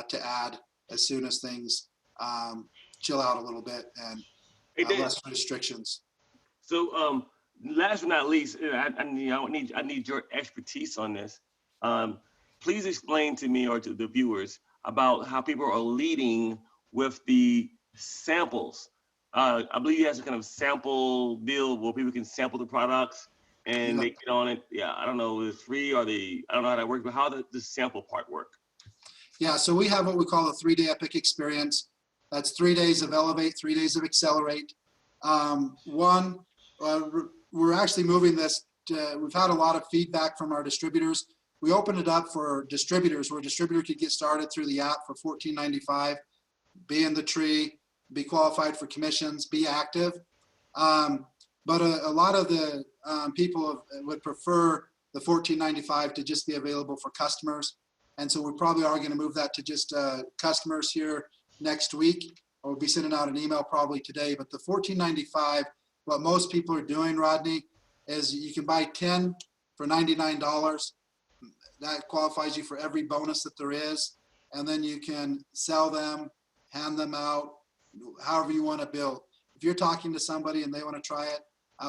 to add as soon as things chill out a little bit and less restrictions. So last but not least, I need your expertise on this. Please explain to me or to the viewers about how people are leading with the samples. I believe you have some kind of sample deal where people can sample the products and they get on it. Yeah, I don't know if it's free or I don't know how that works, but how does the sample part work? Yeah, so we have what we call a 3-day Epic experience. That's 3 days of Elevate, 3 days of Accelerate. We're actually moving this we've had a lot of feedback from our distributors. We opened it up for distributors where a distributor could get started through the app for $14.95, be in the tree, be qualified for commissions, be active. But a lot of the people would prefer the $14.95 to just be available for customers. And so we probably are going to move that to just customers here next week. We'll be sending out an email probably today. But the $14.95, what most people are doing, Rodney, is you can buy 10 for $99. That qualifies you for every bonus that there is. And then you can sell them, hand them out, however you want to build. If you're talking to somebody and they want to try it,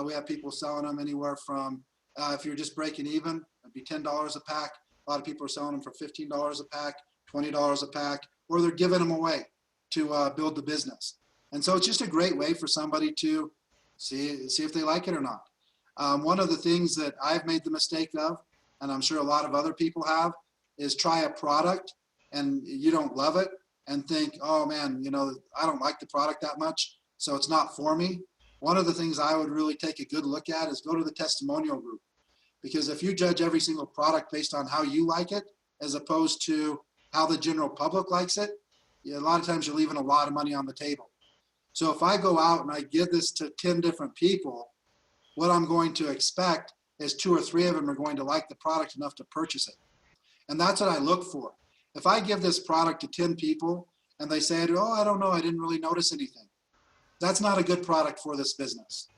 we have people selling them anywhere from, if you're just breaking even, it'd be $10 a pack. A lot of people are selling them for $15 a pack, $20 a pack, or they're giving them away to build the business. And so it's just a great way for somebody to see if they like it or not. One of the things that I've made the mistake of, and I'm sure a lot of other people have, is try a product and you don't love it and think, oh man, I don't like the product that much, so it's not for me. One of the things I would really take a good look at is go to the testimonial group. Because if you judge every single product based on how you like it, as opposed to how the general public likes it, a lot of times you're leaving a lot of money on the table. So if I go out and I give this to 10 different people, what I'm going to expect is 2 or 3 of them are going to like the product enough to purchase it. And that's what I look for. If I give this product to 10 people and they say, oh, I don't know, I didn't really notice anything, that's not a good product for this business.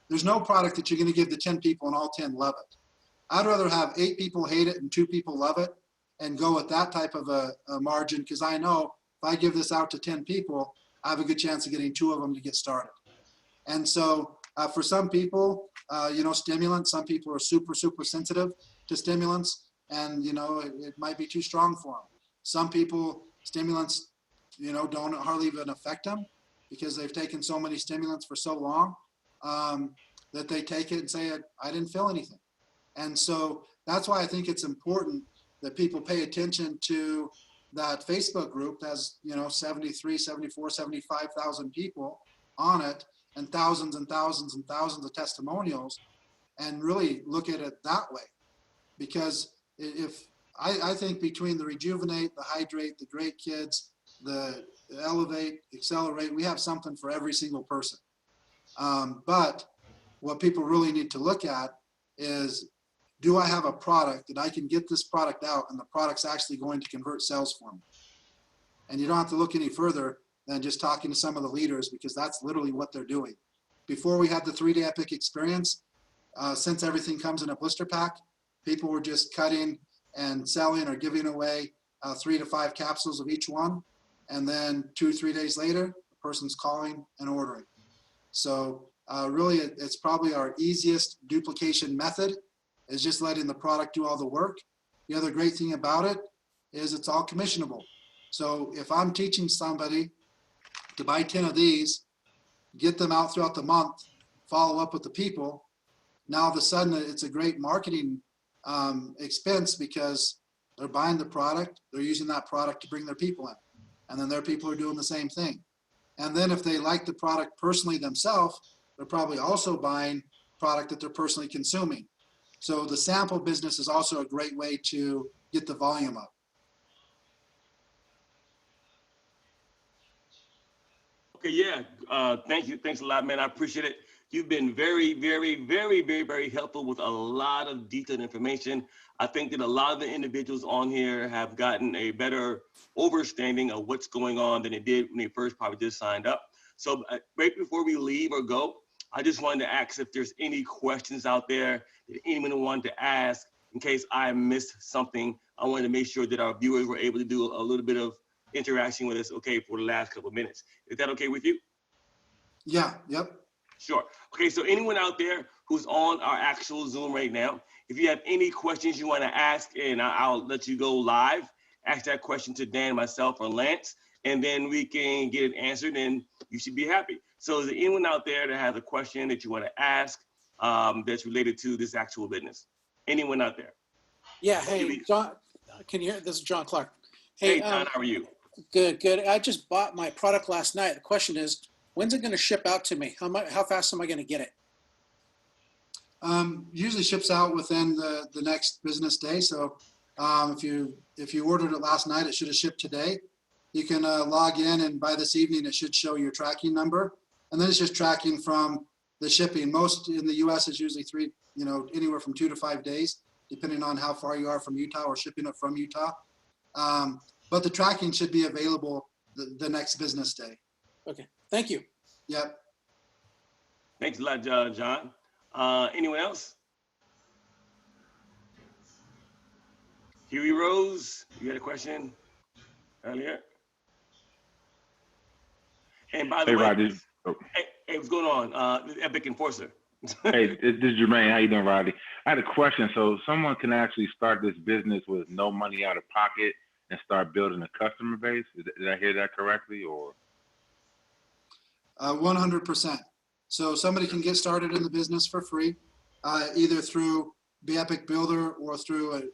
There's no product that you're going to give to 10 people and all 10 love it. I'd rather have 8 people hate it and 2 people love it and go with that type of a margin, because I know if I give this out to 10 people, I have a good chance of getting 2 of them to get started. And so for some people, stimulants, some people are super, super sensitive to stimulants, and, it might be too strong for them. Some people, stimulants, don't hardly even affect them because they've taken so many stimulants for so long that they take it and say, I didn't feel anything. And so that's why I think it's important that people pay attention to that Facebook group that has, 73, 74, 75,000 people on it, and thousands and thousands and thousands of testimonials, and really look at it that way. Because if I think between the Rejuvenate, the Hydrate, the Great Kids, the Elevate, Accelerate, we have something for every single person. But what people really need to look at is, do I have a product that I can get this product out and the product's actually going to convert sales for me? And you don't have to look any further than just talking to some of the leaders, because that's literally what they're doing. Before we had the 3-day Epic experience, since everything comes in a blister pack, people were just cutting and selling or giving away 3 to 5 capsules of each one. And then 2 or 3 days later, the person's calling and ordering. So really, it's probably our easiest duplication method, is just letting the product do all the work. The other great thing about it is it's all commissionable. So if I'm teaching somebody to buy 10 of these, get them out throughout the month, follow up with the people, now all of a sudden it's a great marketing expense, because they're buying the product, they're using that product to bring their people in. And then their people are doing the same thing. And then if they like the product personally themselves, they're probably also buying product that they're personally consuming. So the sample business is also a great way to get the volume up. Okay, yeah. Thank you. Thanks a lot, man. I appreciate it. You've been very, very, very, very, very helpful with a lot of detailed information. I think that a lot of the individuals on here have gotten a better understanding of what's going on than they did when they first probably just signed up. So right before we leave or go, I just wanted to ask if there's any questions out there that anyone wanted to ask in case I missed something. I wanted to make sure that our viewers were able to do a little bit of interaction with us, okay, for the last couple of minutes. Is that okay with you? Yeah, yep. Sure. Okay, so anyone out there who's on our actual Zoom right now, if you have any questions you want to ask, and I'll let you go live, ask that question to Dan, myself, or Lance, and then we can get it answered, and you should be happy. So is there anyone out there that has a question that you want to ask that's related to this actual business? Anyone out there? Yeah, hey, John, can you hear? This is John Clark. Hey, John, how are you? Good, good. I just bought my product last night. The question is, when's it going to ship out to me? How fast am I going to get it? Usually ships out within the next business day. So if you ordered it last night, it should have shipped today. You can log in, and by this evening, it should show your tracking number. And then it's just tracking from the shipping. Most in the US is usually anywhere from 2 to 5 days, depending on how far you are from Utah or shipping it from Utah. But the tracking should be available the next business day. Okay, thank you. Yep. Thanks a lot, John. Anyone else? Huey Rose, you had a question earlier? And by the way, Rodney. Hey, what's going on? The Epic Enforcer. Hey, this is Jermaine. How you doing, Rodney? I had a question. So someone can actually start this business with no money out of pocket and start building a customer base? Did I hear that correctly, or? 100%. So somebody can get started in the business for free, either through Bepic Builder or through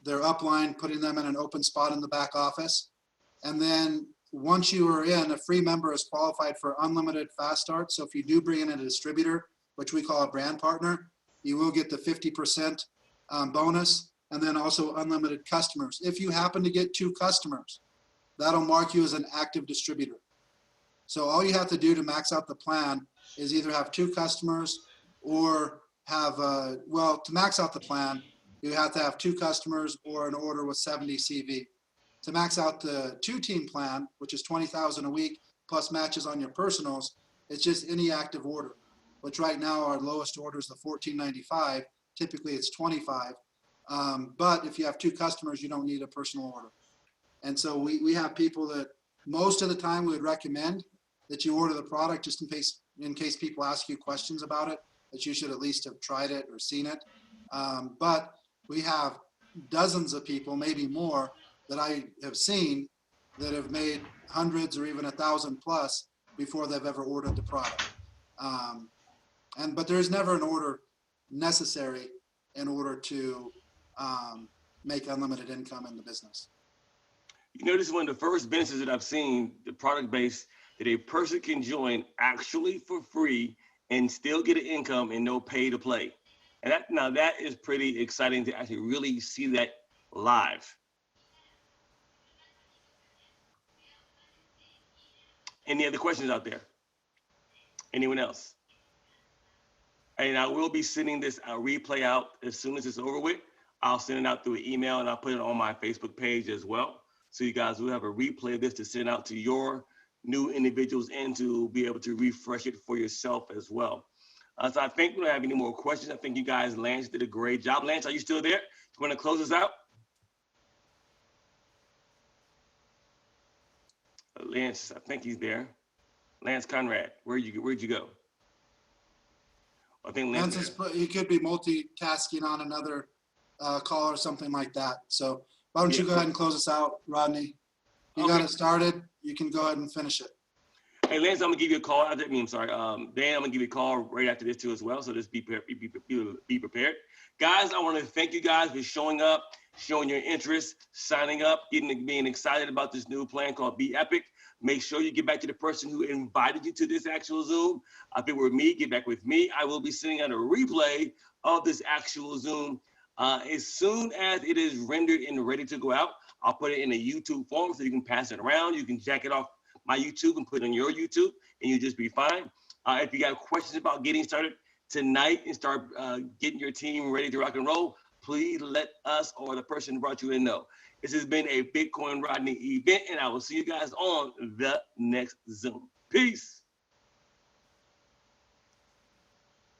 their upline, putting them in an open spot in the back office. And then once you are in, a free member is qualified for unlimited fast start. So if you do bring in a distributor, which we call a brand partner, you will get the 50% bonus, and then also unlimited customers. If you happen to get 2 customers, that'll mark you as an active distributor. So all you have to do to max out the plan is either have 2 customers or have, well, to max out the plan, you have to have 2 customers or an order with 70 CV. To max out the 2-team plan, which is 20,000 a week plus matches on your personals, it's just any active order, which right now our lowest order is the $14.95. Typically it's 25. But if you have 2 customers, you don't need a personal order. And so we have people that most of the time we would recommend that you order the product just in case people ask you questions about it, that you should at least have tried it or seen it. But we have dozens of people, maybe more, that I have seen that have made hundreds or even 1,000 plus before they've ever ordered the product. But there's never an order necessary in order to make unlimited income in the business. You know, this is one of the first businesses that I've seen, the product base, that a person can join actually for free and still get an income and no pay to play. And that is pretty exciting to actually really see that live. Any other questions out there? Anyone else? And I will be sending this replay out as soon as it's over with. I'll send it out through an email and I'll put it on my Facebook page as well. So you guys will have a replay of this to send out to your new individuals and to be able to refresh it for yourself as well. So I think we don't have any more questions. I think you guys, Lance, did a great job. Lance, are you still there? You want to close us out? Lance, I think he's there. Lance Conrad, where'd you go? I think Lance he could be multitasking on another call or something like that. So why don't you go ahead and close us out, Rodney? You got it started. You can go ahead and finish it. Hey, Lance, I'm gonna give you a call. Dan, I'm gonna give you a call right after this too as well. So just be prepared. Guys, I want to thank you guys for showing up, showing your interest, signing up, being excited about this new plan called Bepic. Make sure you get back to the person who invited you to this actual Zoom. If it were me, get back with me. I will be sending out a replay of this actual Zoom as soon as it is rendered and ready to go out. I'll put it in a YouTube form so you can pass it around. You can jack it off my YouTube and put it on your YouTube, and you'll just be fine. If you got questions about getting started tonight and start getting your team ready to rock and roll, please let us or the person who brought you in know. This has been a Bitcoin Rodney event, and I will see you guys on the next Zoom. Peace.